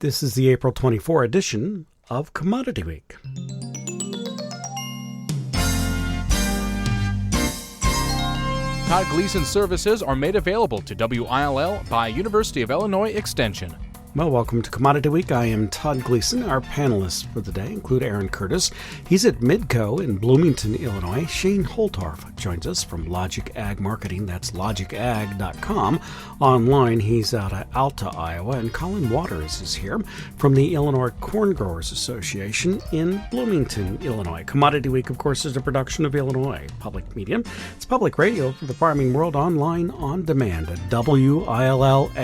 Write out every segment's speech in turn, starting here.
This is the April 24 edition of Commodity Week. Todd Gleason services are made available to WILL by University of Illinois Extension. Well, welcome to Commodity Week. I am Todd Gleason. Our panelists for the day include Aaron Curtis. He's at Midco in Bloomington, Illinois. Shane Holtorf joins us from Logic Ag Marketing. That's logicag.com. Online, he's out of Alta, Iowa. And Collin Watters is here from the Illinois Corn Growers Association in Bloomington, Illinois. Commodity Week, of course, is a production of Illinois Public Media. It's public radio for the farming world, online on demand at willag.org.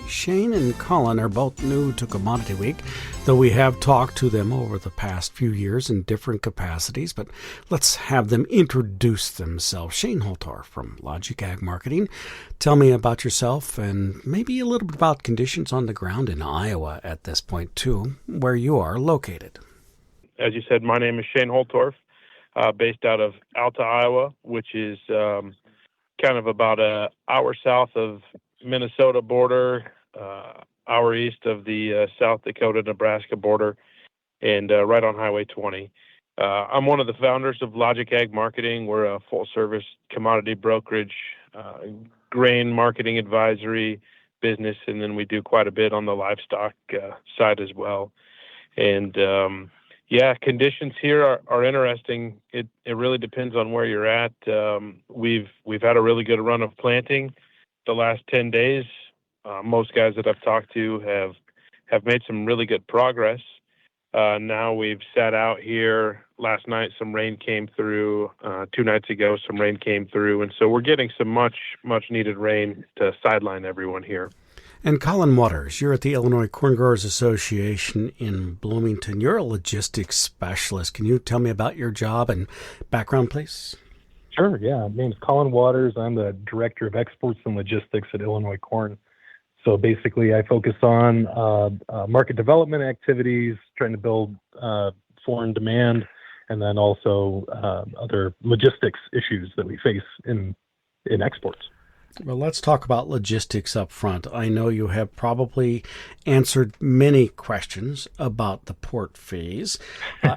Shane and Collin are both new to Commodity Week, though we have talked to them over the past few years in different capacities, but let's have them introduce themselves. Shane Holtorf from Logic Ag Marketing. Tell me about yourself and maybe a little bit about conditions on the ground in Iowa at this point, too, where you are located. As you said, my name is Shane Holtorf, based out of Alta, Iowa, which is kind of about an hour south of Minnesota border, hour east of the South Dakota-Nebraska border, and right on Highway 20. I'm one of the founders of Logic Ag Marketing. We're a full-service commodity brokerage, grain marketing advisory business, and then we do quite a bit on the livestock side as well. And conditions here are interesting. It really depends on where you're at. We've had a really good run of planting the last 10 days. Most guys that I've talked to have made some really good progress. Now we've sat out here. Last night some rain came through. 2 nights ago some rain came through, and so we're getting some much needed rain to sideline everyone here. And Collin Watters, you're at the Illinois Corn Growers Association in Bloomington. You're a logistics specialist. Can you tell me about your job and background, please? Sure, yeah. My name's Collin Watters. I'm the Director of Exports and Logistics at Illinois Corn. So basically, I focus on market development activities, trying to build foreign demand, and then also other logistics issues that we face in exports. Well, let's talk about logistics up front. I know you have probably answered many questions about the port fees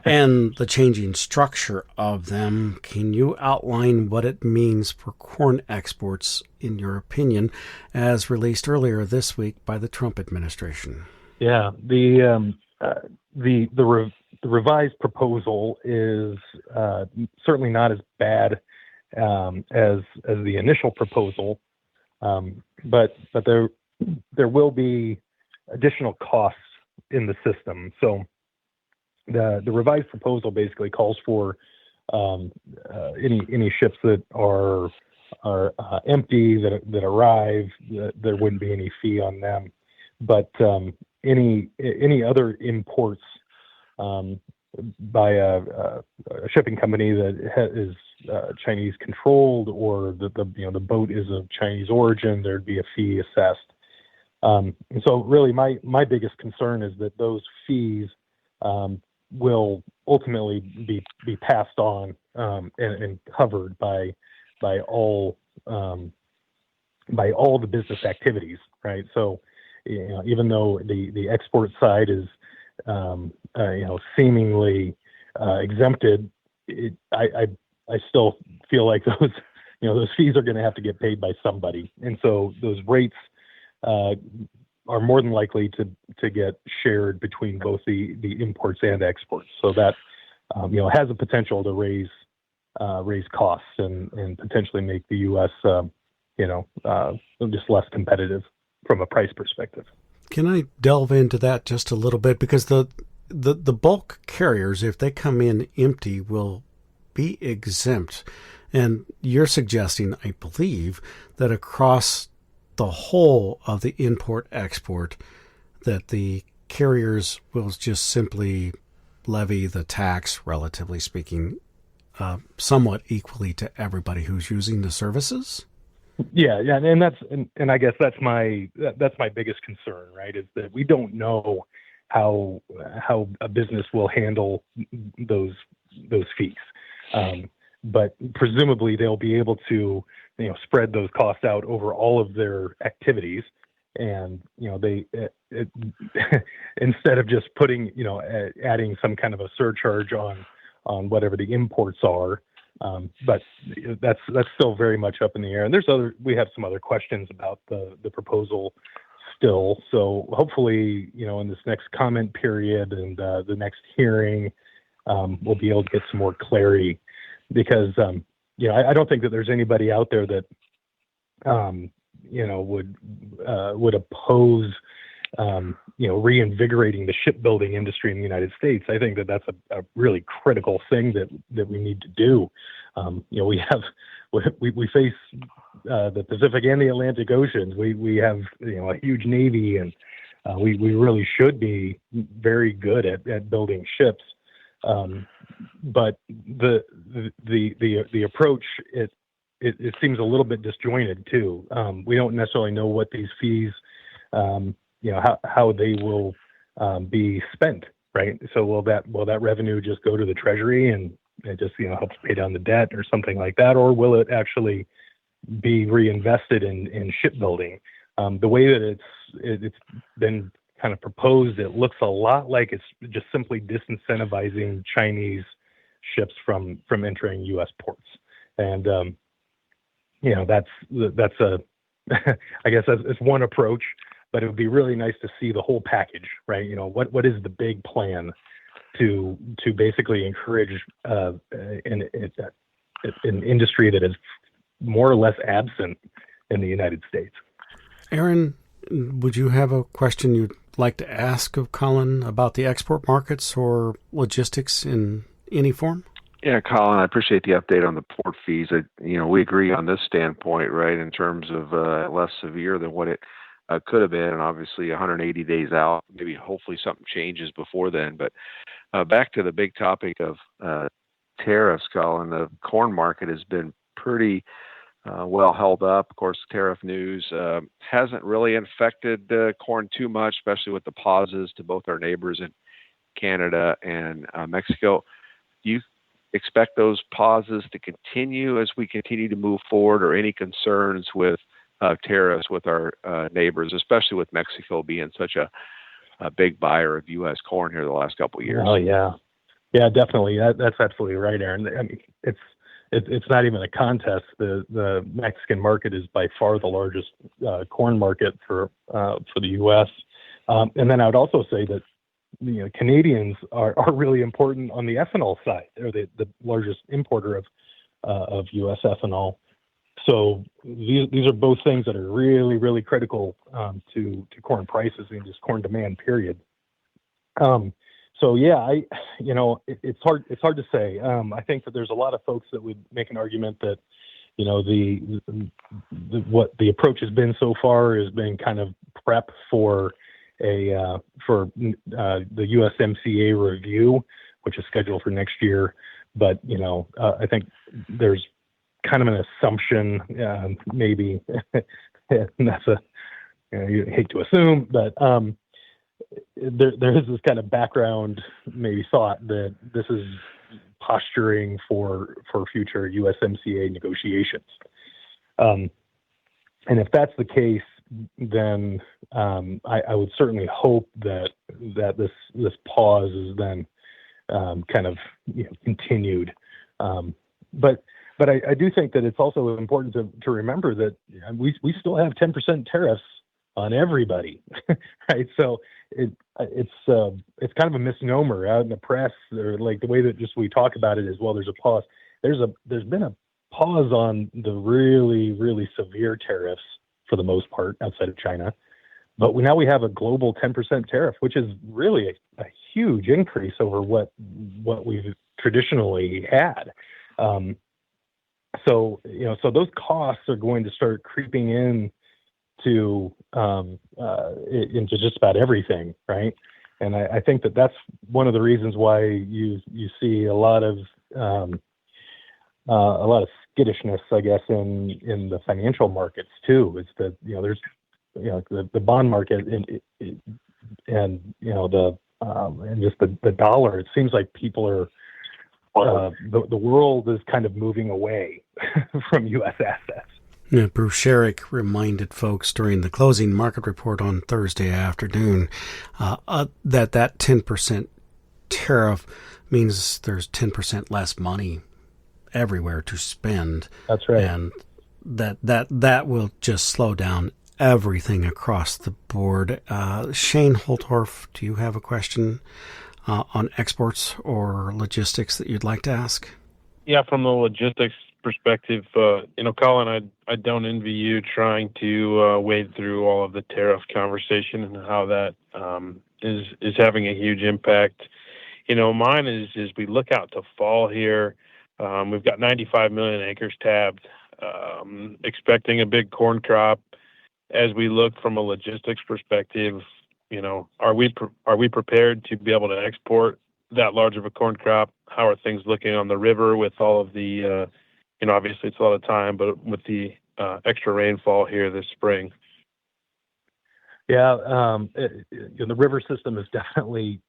and the changing structure of them. Can you outline what it means for corn exports, in your opinion, as released earlier this week by the Trump administration? Yeah, the revised proposal is certainly not as bad as the initial proposal. But there will be additional costs in the system. So the revised proposal basically calls for any ships that are empty that arrive, there wouldn't be any fee on them. But any other imports by a shipping company that is Chinese controlled, or the boat is of Chinese origin, there'd be a fee assessed. And so really my biggest concern is that those fees will ultimately be passed on and covered by all the business activities, right? So even though the export side is seemingly exempted, I still feel like those fees are going to have to get paid by somebody, and so those rates are more than likely to get shared between both the imports and exports. So that has a potential to raise costs and potentially make the U.S. Just less competitive from a price perspective. Can I delve into that just a little bit? Because the bulk carriers, if they come in empty, will be exempt. And you're suggesting, I believe, that across the whole of the import-export, that the carriers will just simply levy the tax, relatively speaking, somewhat equally to everybody who's using the services? Yeah, and I guess that's my biggest concern, right? Is that we don't know how a business will handle those fees, but presumably they'll be able to spread those costs out over all of their activities, And they instead of just putting adding some kind of a surcharge on whatever the imports are, but that's still very much up in the air. And we have some other questions about the proposal still. So hopefully, in this next comment period and the next hearing, we'll be able to get some more clarity, because I don't think that there's anybody out there that would oppose reinvigorating the shipbuilding industry in the United States. I think that that's a really critical thing that we need to do. We face the Pacific and the Atlantic Oceans. We have a huge Navy, and we really should be very good at building ships. But the approach, it seems a little bit disjointed too. We don't necessarily know what these fees, how they will be spent, right? So will that revenue just go to the Treasury and it just helps pay down the debt or something like that, or will it actually be reinvested in shipbuilding? The way that it's been kind of proposed, it looks a lot like it's just simply disincentivizing Chinese ships from entering U.S. ports, and that's a I guess that's one approach, but it would be really nice to see the whole package, right? What is the big plan to basically encourage an industry that is more or less absent in the United States. Aaron, would you have a question you'd like to ask of Collin about the export markets or logistics in any form? Yeah, Collin, I appreciate the update on the port fees. We agree on this standpoint, right, in terms of less severe than what it could have been, and obviously 180 days out. Maybe hopefully something changes before then. But back to the big topic of tariffs, Collin, the corn market has been pretty well held up. Of course, tariff news hasn't really affected corn too much, especially with the pauses to both our neighbors in Canada and Mexico. Do you expect those pauses to continue as we continue to move forward, or any concerns with tariffs with our neighbors, especially with Mexico being such a big buyer of U.S. corn here the last couple of years? Oh, yeah. Yeah, definitely. That's absolutely right, Aaron. I mean, it's not even a contest. The Mexican market is by far the largest corn market for the U.S. And then I would also say that Canadians are really important on the ethanol side. They're the largest importer of U.S. ethanol. So these are both things that are really, really critical to corn prices and just corn demand, period. So yeah, it's hard to say. I think that there's a lot of folks that would make an argument that what the approach has been so far has been kind of prep for the USMCA review, which is scheduled for next year. But I think there's kind of an assumption, maybe, and that's you hate to assume, but there is this kind of background, maybe thought that this is posturing for future USMCA negotiations. And if that's the case, then I would certainly hope that this pause is then kind of continued. But I do think that it's also important to remember that we still have 10% tariffs on everybody, right? So it's kind of a misnomer out in the press, or like the way that just we talk about it is, well, there's a pause. There's been a pause on the really, really severe tariffs for the most part outside of China, but now we have a global 10% tariff, which is really a huge increase over what we've traditionally had. So those costs are going to start creeping in into just about everything, right? And I think that that's one of the reasons why you see a lot of skittishness, I guess, in the financial markets too. Is that there's the bond market and just the dollar. It seems like people are the world is kind of moving away from U.S. assets. Yeah, Bruce Sherrick reminded folks during the closing market report on Thursday afternoon that 10% tariff means there's 10% less money everywhere to spend. That's right. And that will just slow down everything across the board. Shane Holtorf, do you have a question on exports or logistics that you'd like to ask? Yeah, from the logistics perspective, Collin, I don't envy you trying to wade through all of the tariff conversation and how that is having a huge impact. Mine is we look out to fall here. We've got 95 million acres tabbed, expecting a big corn crop. As we look from a logistics perspective, are we prepared to be able to export that large of a corn crop? How are things looking on the river with all of the, obviously it's a lot of time, but with the extra rainfall here this spring? Yeah, the river system is definitely.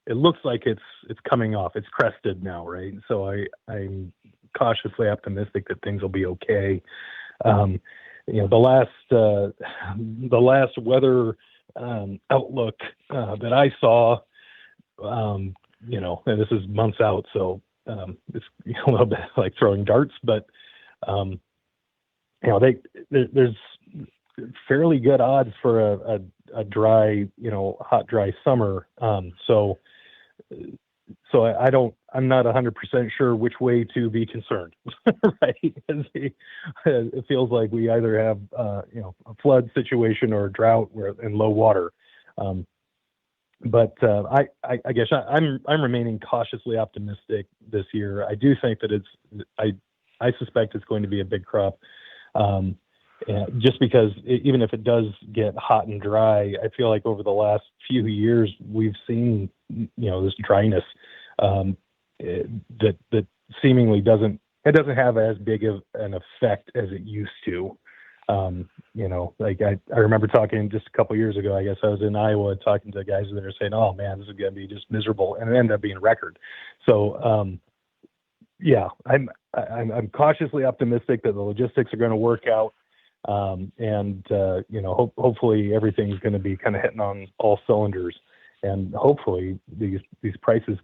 It looks like it's coming off. It's crested now, right? So I'm cautiously optimistic that things will be okay. The last weather outlook that I saw, and this is months out, so it's a little bit like throwing darts, but there's fairly good odds for a dry, hot, dry summer. So I'm not 100% sure which way to be concerned, right? It feels like we either have, a flood situation or a drought and low water. But I guess I'm remaining cautiously optimistic this year. I do think that I suspect it's going to be a big crop. Just because even if it does get hot and dry, I feel like over the last few years we've seen, this dryness that seemingly doesn't have as big of an effect as it used to. Like I remember talking just a couple years ago. I guess I was in Iowa talking to guys that are saying, "Oh man, this is going to be just miserable," and it ended up being a record. So yeah, I'm cautiously optimistic that the logistics are going to work out. Hopefully everything's going to be kind of hitting on all cylinders, and hopefully these prices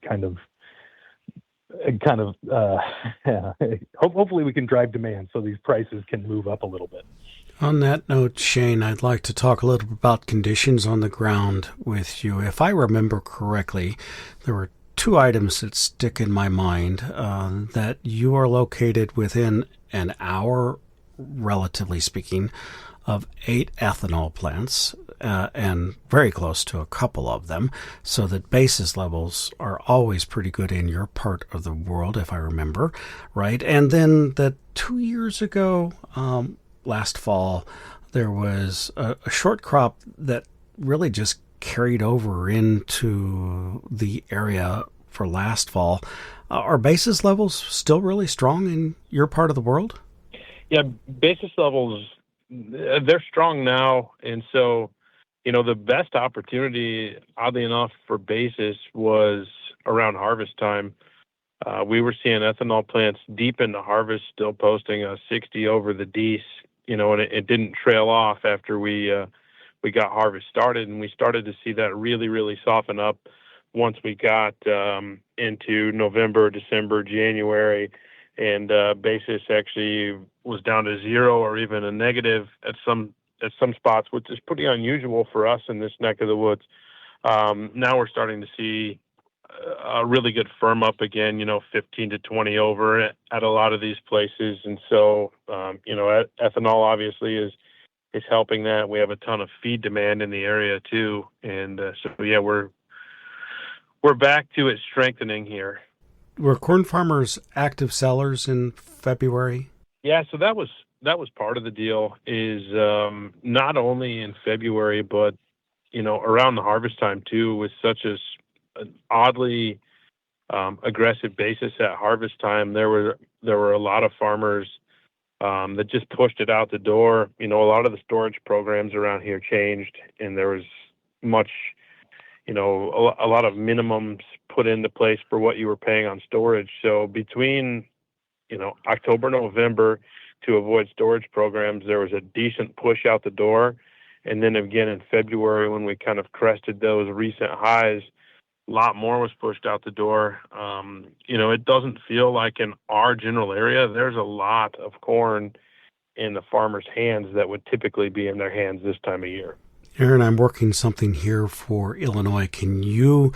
hopefully we can drive demand so these prices can move up a little bit. On that note, Shane, I'd like to talk a little bit about conditions on the ground with you. If I remember correctly, there were two items that stick in my mind, that you are located within an hour, relatively speaking, of 8 ethanol plants, and very close to a couple of them, so that basis levels are always pretty good in your part of the world, if I remember right. And then that 2 years ago, last fall, there was a short crop that really just carried over into the area for last fall. Are basis levels still really strong in your part of the world? Yeah, basis levels, they're strong now. And so, the best opportunity, oddly enough, for basis was around harvest time. We were seeing ethanol plants deep into harvest still posting a 60 over the Dees, and it didn't trail off after we got harvest started. And we started to see that really, really soften up once we got into November, December, January. And basis actually was down to 0 or even a negative at some spots, which is pretty unusual for us in this neck of the woods. Now we're starting to see a really good firm up again, 15 to 20 over at a lot of these places. And so, ethanol obviously is helping that. We have a ton of feed demand in the area too. And so, yeah, we're back to it strengthening here. Were corn farmers active sellers in February? Yeah, so that was part of the deal, is not only in February, but around the harvest time too, with such an oddly aggressive basis at harvest time. There were a lot of farmers that just pushed it out the door. A lot of the storage programs around here changed, and there was much, a lot of minimums put into place for what you were paying on storage. So between, October, November, to avoid storage programs, there was a decent push out the door. And then again in February, when we kind of crested those recent highs, a lot more was pushed out the door. It doesn't feel like in our general area, there's a lot of corn in the farmers' hands that would typically be in their hands this time of year. Aaron, I'm working something here for Illinois. Can you,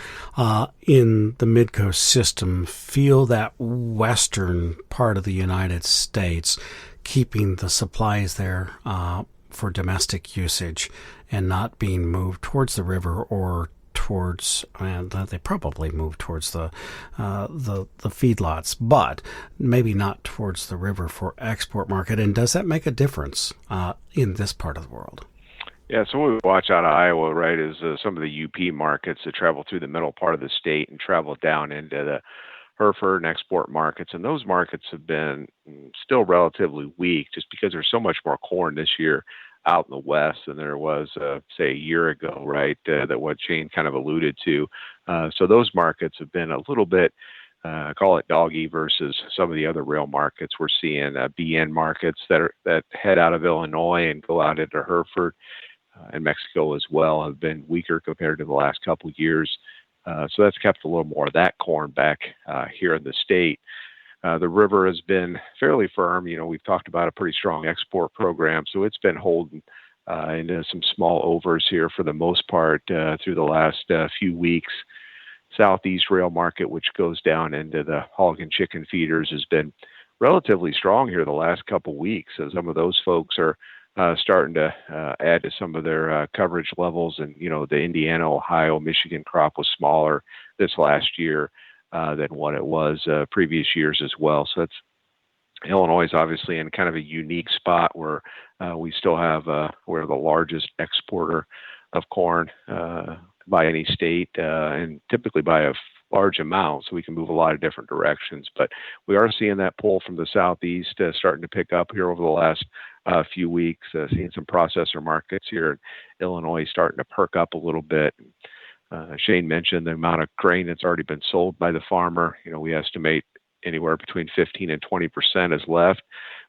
in the Midcoast system, feel that western part of the United States keeping the supplies there for domestic usage and not being moved towards the river or towards, and they probably move towards the feedlots, but maybe not towards the river for export market? And does that make a difference in this part of the world? Yeah, so what we watch out of Iowa, right, is some of the UP markets that travel through the middle part of the state and travel down into the Hereford and export markets. And those markets have been still relatively weak just because there's so much more corn this year out in the west than there was, say, a year ago, right, that what Shane kind of alluded to. So those markets have been a little bit, call it doggy versus some of the other rail markets. We're seeing BN markets that head out of Illinois and go out into Hereford and Mexico as well have been weaker compared to the last couple of years. So that's kept a little more of that corn back here in the state. The river has been fairly firm. We've talked about a pretty strong export program, so it's been holding into some small overs here for the most part through the last few weeks. Southeast rail market, which goes down into the hog and chicken feeders, has been relatively strong here the last couple weeks. So some of those folks are starting to add to some of their coverage levels. And, the Indiana, Ohio, Michigan crop was smaller this last year than what it was previous years as well. So Illinois is obviously in kind of a unique spot where we still have, we're the largest exporter of corn by any state and typically by a large amount, so we can move a lot of different directions. But we are seeing that pull from the southeast starting to pick up here over the last few weeks, seeing some processor markets here in Illinois starting to perk up a little bit. Shane mentioned the amount of grain that's already been sold by the farmer. We estimate anywhere between 15 and 20% is left,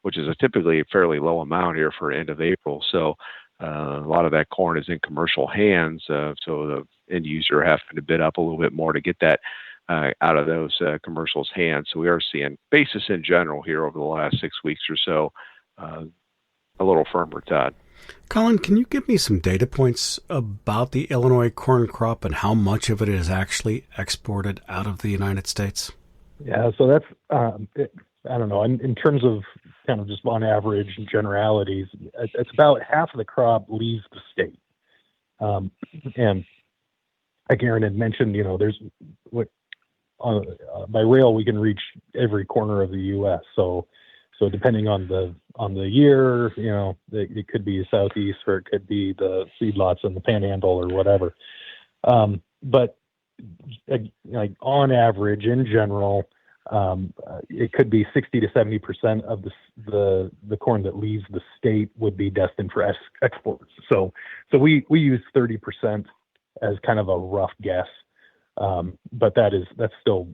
which is typically a fairly low amount here for end of April. So a lot of that corn is in commercial hands, so the end user having to bid up a little bit more to get that out of those commercials' hands. So we are seeing basis in general here over the last 6 weeks or so a little firmer, Todd. Collin, can you give me some data points about the Illinois corn crop and how much of it is actually exported out of the United States? Yeah, so that's, I don't know, in terms of kind of just on average and generalities, it's about half of the crop leaves the state. And like Aaron had mentioned, there's by rail we can reach every corner of the U.S. So depending on the year, it could be southeast or it could be the feedlots in the Panhandle or whatever. But like on average, in general, it could be 60 to 70% of the corn that leaves the state would be destined for exports. So we use 30% as kind of a rough guess, but that's still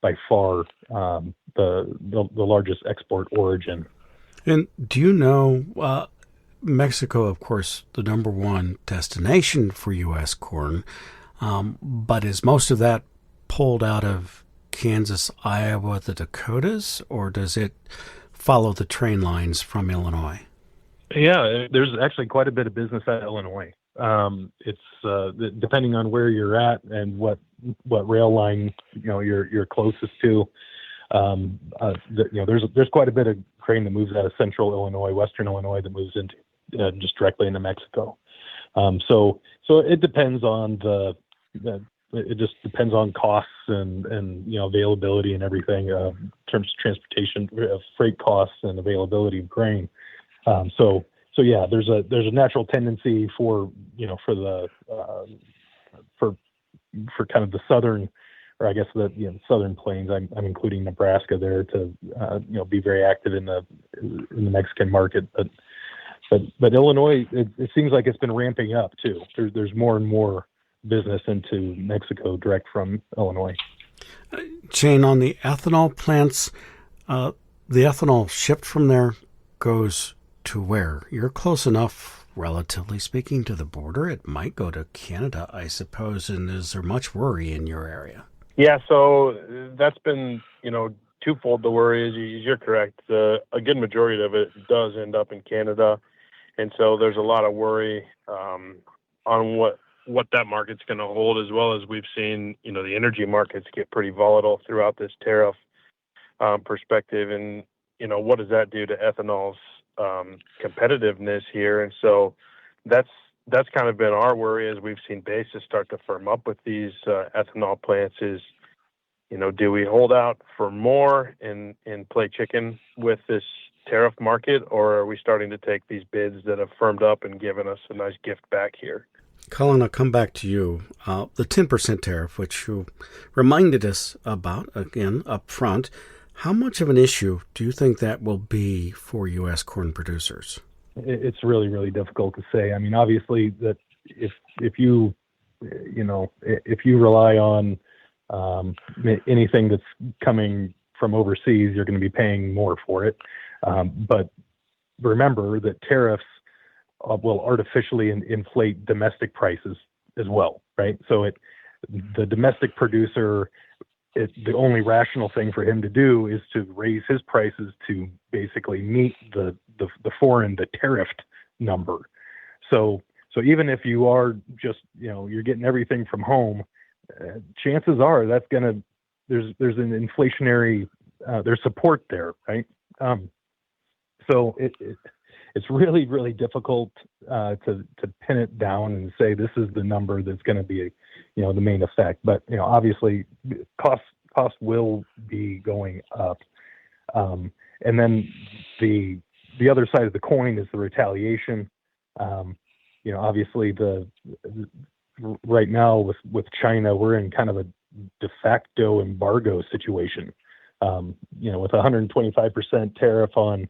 by far the largest export origin. And do you know, Mexico, of course, the number one destination for U.S. corn, but is most of that pulled out of Kansas, Iowa, the Dakotas, or does it follow the train lines from Illinois? Yeah, there's actually quite a bit of business out of Illinois. It's depending on where you're at and what rail line you're closest to. There's quite a bit of grain that moves out of central Illinois, western Illinois, that moves into just directly into Mexico. So it depends on it just depends on costs and availability and everything in terms of transportation, freight costs and availability of grain. So yeah, there's a natural tendency for kind of the southern, or I guess the southern plains. I'm including Nebraska there to be very active in the Mexican market, but Illinois, it seems like it's been ramping up too. There's more and more business into Mexico direct from Illinois. Shane, on the ethanol plants, the ethanol shipped from there goes to where? You're close enough, relatively speaking, to the border. It might go to Canada, I suppose. And is there much worry in your area? Yeah, so that's been, twofold. The worry is you're correct. A good majority of it does end up in Canada. And so there's a lot of worry on what that market's going to hold, as well as we've seen, the energy markets get pretty volatile throughout this tariff perspective. And, what does that do to ethanol's competitiveness here? And so that's kind of been our worry as we've seen basis start to firm up with these ethanol plants is, do we hold out for more and play chicken with this tariff market, or are we starting to take these bids that have firmed up and given us a nice gift back here? Collin, I'll come back to you. The 10% tariff, which you reminded us about, again, up front, how much of an issue do you think that will be for U.S. corn producers? It's really, really difficult to say. I mean, obviously, that if you rely on anything that's coming from overseas, you're going to be paying more for it. But remember that tariffs will artificially inflate domestic prices as well, right? So the domestic producer, the only rational thing for him to do is to raise his prices to basically meet the tariffed number. So even if you are just, you're getting everything from home, chances are there's an inflationary, there's support there, right? So it's really, really difficult to pin it down and say this is the number that's going to be, the main effect. But obviously, costs will be going up, and then the other side of the coin is the retaliation. Obviously, right now with China, we're in kind of a de facto embargo situation. With 125% tariff on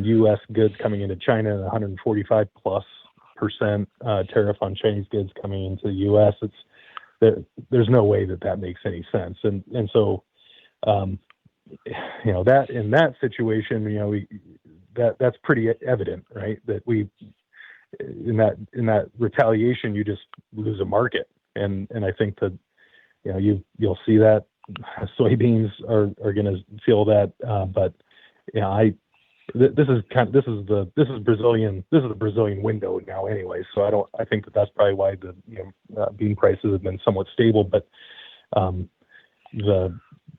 U.S. goods coming into China and 145+% tariff on Chinese goods coming into the U.S. There's no way that makes any sense. And so, that in that situation, that's pretty evident, right? That in that retaliation, you just lose a market. And I think that, you'll see that soybeans are going to feel that. But this is the Brazilian window now anyway. So I think that's probably why the bean prices have been somewhat stable. But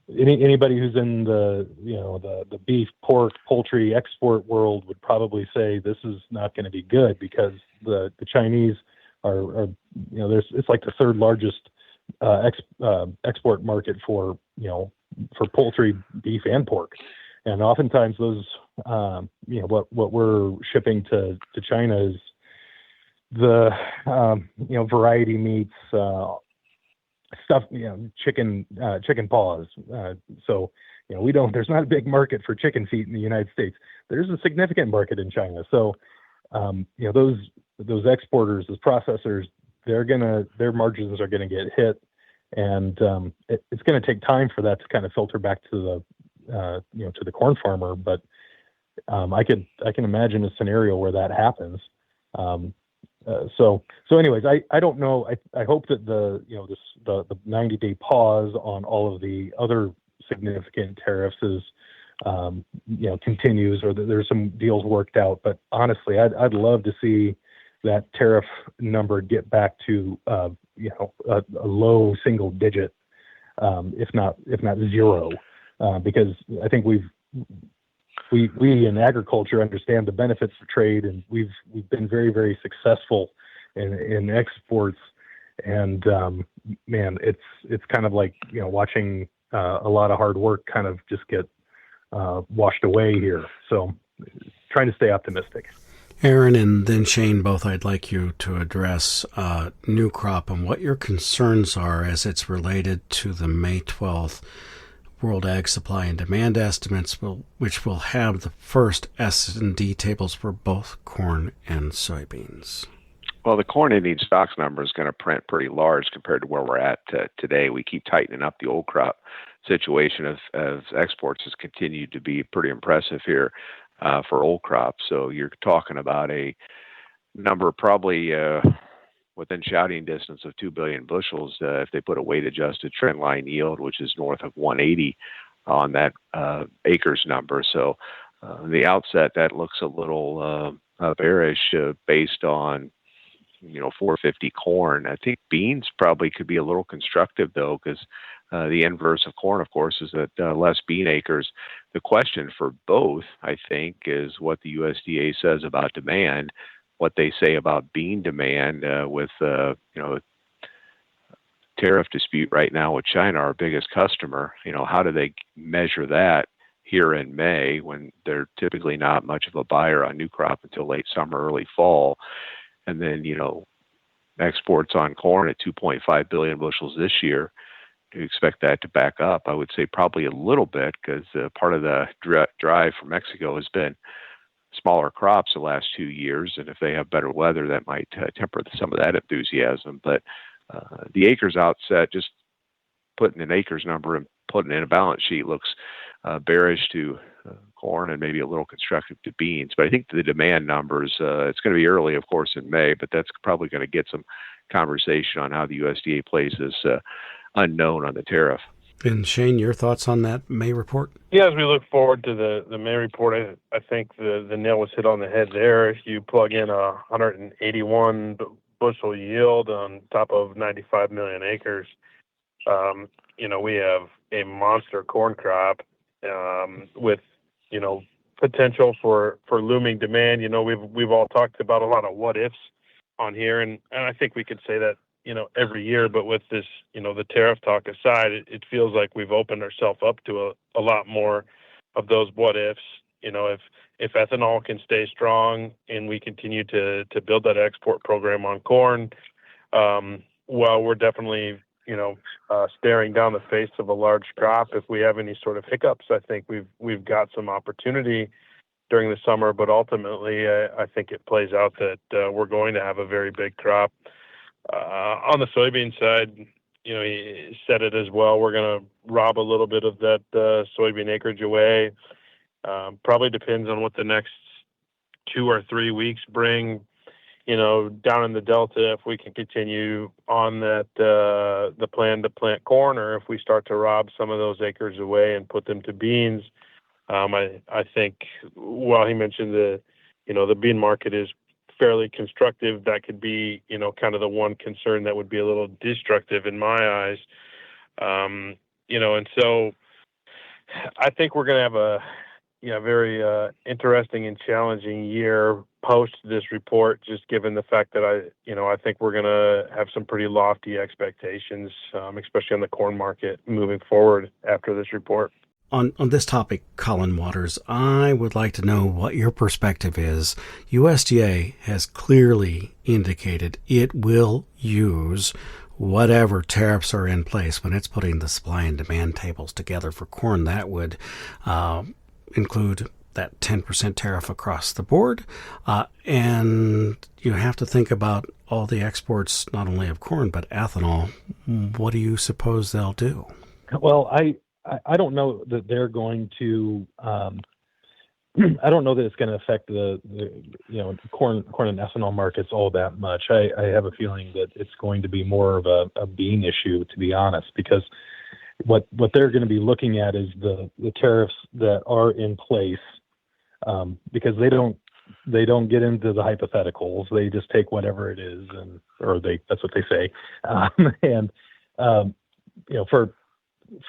anybody who's in the beef, pork, poultry export world would probably say this is not going to be good because the Chinese are it's like the third largest export market for poultry, beef, and pork. And oftentimes those, what we're shipping to China is the, variety meats, stuff, chicken paws. So, there's not a big market for chicken feet in the United States. There's a significant market in China. So, those exporters, those processors, their margins are going to get hit. And it's going to take time for that to kind of filter back to the corn farmer, but I can imagine a scenario where that happens. So anyways, I don't know. I hope that the 90-day pause on all of the other significant tariffs is continues, or that there's some deals worked out. But honestly, I'd love to see that tariff number get back to a low single digit, if not zero. Because I think we in agriculture understand the benefits of trade, and we've been very, very successful in exports. And man, it's kind of like watching a lot of hard work kind of just get washed away here. So trying to stay optimistic. Aaron and then Shane, both I'd like you to address new crop and what your concerns are as it's related to the May 12th World Ag Supply and Demand estimates, which will have the first S&D tables for both corn and soybeans. Well, the corn ending stocks number is going to print pretty large compared to where we're at today. We keep tightening up the old crop situation as exports has continued to be pretty impressive here. for old crops. So you're talking about a number probably within shouting distance of 2 billion bushels if they put a weight-adjusted trendline yield, which is north of 180 on that acres number. So the outset, that looks a little bearish based on 450 corn. I think beans probably could be a little constructive though, because the inverse of corn, of course, is that less bean acres. The question for both, I think, is what the USDA says about demand, what they say about bean demand with tariff dispute right now with China, our biggest customer. How do they measure that here in May when they're typically not much of a buyer on new crop until late summer, early fall? And then, exports on corn at 2.5 billion bushels this year. Do you expect that to back up? I would say probably a little bit, because part of the drive from Mexico has been smaller crops the last 2 years. And if they have better weather, that might temper some of that enthusiasm. But the acres outset, just putting an acres number and putting in a balance sheet looks bearish to corn and maybe a little constructive to beans. But I think the demand numbers, it's going to be early, of course, in May, but that's probably going to get some conversation on how the USDA plays this unknown on the tariff. And Shane, your thoughts on that May report? Yeah, as we look forward to the May report, I think the nail was hit on the head there. If you plug in 181 bushel yield on top of 95 million acres, we have a monster corn crop with potential for looming demand. We've all talked about a lot of what ifs on here, and I think we could say that every year. But with this, the tariff talk aside, it feels like we've opened ourselves up to a lot more of those what ifs. If ethanol can stay strong and we continue to build that export program on corn, well, we're definitely staring down the face of a large crop. If we have any sort of hiccups, I think we've got some opportunity during the summer, but ultimately I think it plays out that we're going to have a very big crop. On the soybean side, he said it as well. We're going to rob a little bit of that soybean acreage away. Probably depends on what the next 2 or 3 weeks bring. Down in the Delta, if we can continue on that the plan to plant corn, or if we start to rob some of those acres away and put them to beans. I think while he mentioned the bean market is fairly constructive, that could be kind of the one concern that would be a little destructive in my eyes. And so I think we're going to have a very interesting and challenging year post this report, just given the fact that I think we're going to have some pretty lofty expectations, especially on the corn market moving forward after this report. On this topic, Collin Watters, I would like to know what your perspective is. USDA has clearly indicated it will use whatever tariffs are in place when it's putting the supply and demand tables together for corn. That would include that 10% tariff across the board. And you have to think about all the exports, not only of corn, but ethanol. What do you suppose they'll do? Well, I don't know that they're going to. I don't know that it's going to affect the corn and ethanol markets all that much. I have a feeling that it's going to be more of a bean issue, to be honest, because what they're going to be looking at is the tariffs that are in place, because they don't get into the hypotheticals. They just take whatever it is, that's what they say,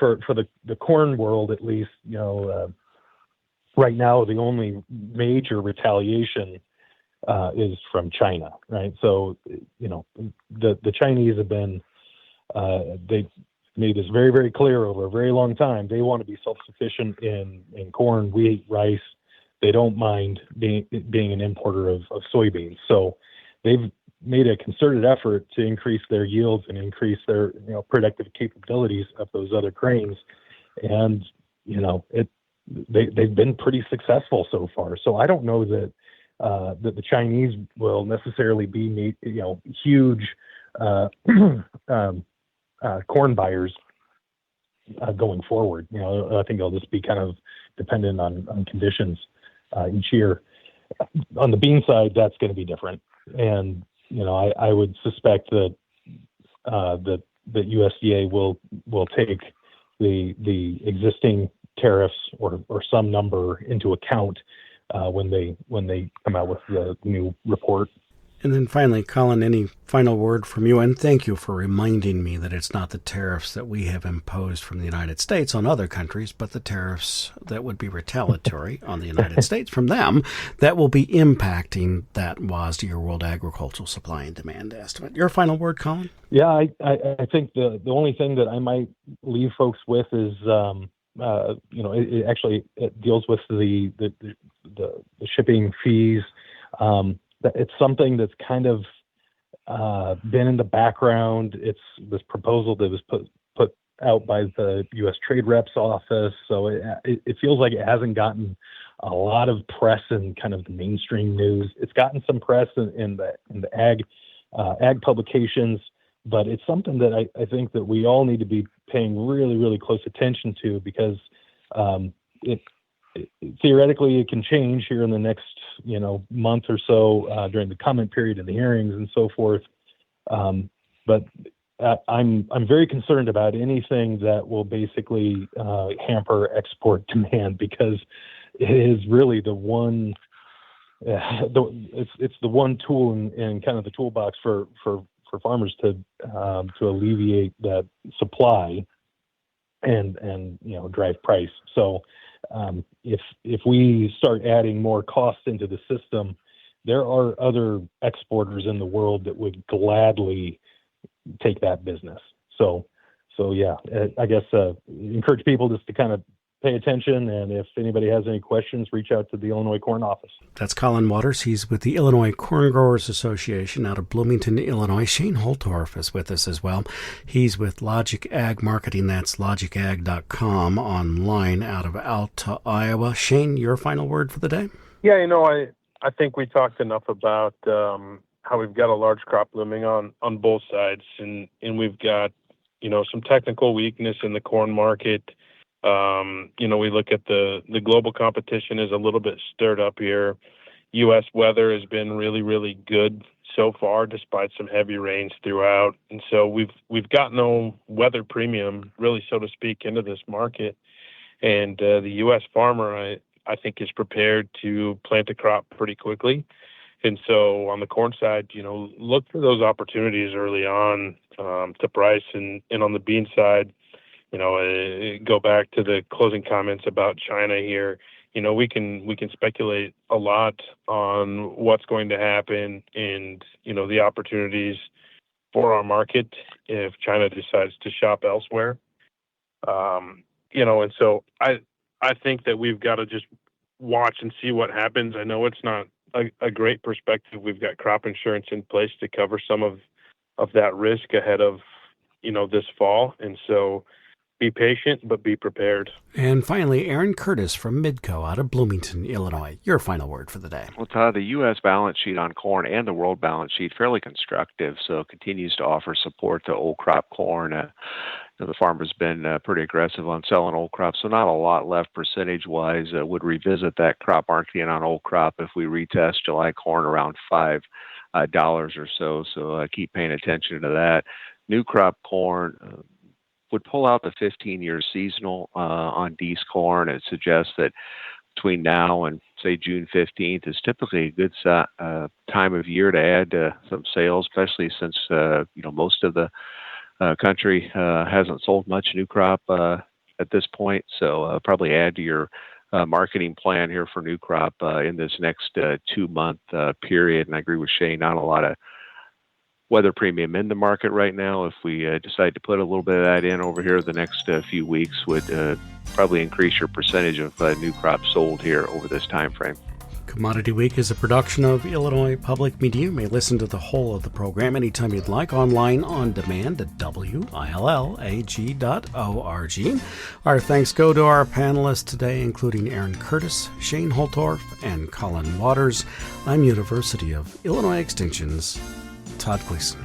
for the corn world, at least, right now, the only major retaliation is from China, right? So, the Chinese have been, they made this very, very clear over a very long time. They want to be self-sufficient in corn, wheat, rice. They don't mind being an importer of soybeans. So they've made a concerted effort to increase their yields and increase their productive capabilities of those other grains, and they've been pretty successful so far. So I don't know that the Chinese will necessarily be huge corn buyers going forward. I think they'll just be kind of dependent on conditions. each year. On the bean side, that's going to be different, and I would suspect that that USDA will take the existing tariffs or some number into account when they come out with the new report. And then finally, Collin, any final word from you? And thank you for reminding me that it's not the tariffs that we have imposed from the United States on other countries, but the tariffs that would be retaliatory on the United States from them that will be impacting that WASDE, or World Agricultural Supply and Demand Estimate. Your final word, Collin? Yeah, I think the only thing that I might leave folks with is, it deals with the shipping fees. It's something that's kind of been in the background. It's this proposal that was put out by the U.S. Trade Rep's office, so it feels like it hasn't gotten a lot of press in kind of the mainstream news. It's gotten some press in the ag publications, but it's something that I think that we all need to be paying really, really close attention to, because theoretically it can change here in the next month or so during the comment period and the hearings and so forth. But I'm very concerned about anything that will basically hamper export demand, because it is really the one it's the one tool in kind of the toolbox for farmers to alleviate that supply and drive price. So if we start adding more costs into the system, there are other exporters in the world that would gladly take that business. So yeah, I guess encourage people just to kind of pay attention, and if anybody has any questions, reach out to the Illinois Corn Office. That's Collin Watters. He's with the Illinois Corn Growers Association out of Bloomington, Illinois. Shane Holtorf is with us as well. He's with Logic Ag Marketing. That's logicag.com, online out of Alta, Iowa. Shane, your final word for the day? Yeah, I think we talked enough about how we've got a large crop looming on both sides, and we've got some technical weakness in the corn market. We look at the global competition is a little bit stirred up here. U.S. weather has been really, really good so far, despite some heavy rains throughout. And so we've got no weather premium, really, so to speak, into this market. And the U.S. farmer, I think, is prepared to plant a crop pretty quickly. And so on the corn side, look for those opportunities early on to price. And on the bean side, go back to the closing comments about China here. We can speculate a lot on what's going to happen and, the opportunities for our market if China decides to shop elsewhere. And so I think that we've got to just watch and see what happens. I know it's not a great perspective. We've got crop insurance in place to cover some of that risk ahead of, this fall. And so be patient, but be prepared. And finally, Aaron Curtis from Midco out of Bloomington, Illinois. Your final word for the day. Well, Todd, the U.S. balance sheet on corn and the world balance sheet fairly constructive, so it continues to offer support to old crop corn. The farmer's been pretty aggressive on selling old crop, so not a lot left percentage-wise. Would revisit that crop marketing on old crop if we retest July corn around $5 or so. So keep paying attention to that. New crop corn would pull out the 15-year seasonal on D's corn. It suggests that between now and, say, June 15th is typically a good time of year to add some sales, especially since, most of the country hasn't sold much new crop at this point. So probably add to your marketing plan here for new crop in this next 2-month period. And I agree with Shane, not a lot of weather premium in the market right now. If we decide to put a little bit of that in over here the next few weeks, would probably increase your percentage of new crop sold here over this time frame. Commodity Week is a production of Illinois Public Media. You may listen to the whole of the program anytime you'd like, online on demand at WILLAG.org. Our thanks go to our panelists today, including Aaron Curtis, Shane Holtorf, and Collin Watters. I'm University of Illinois Extension's Todd Gleason.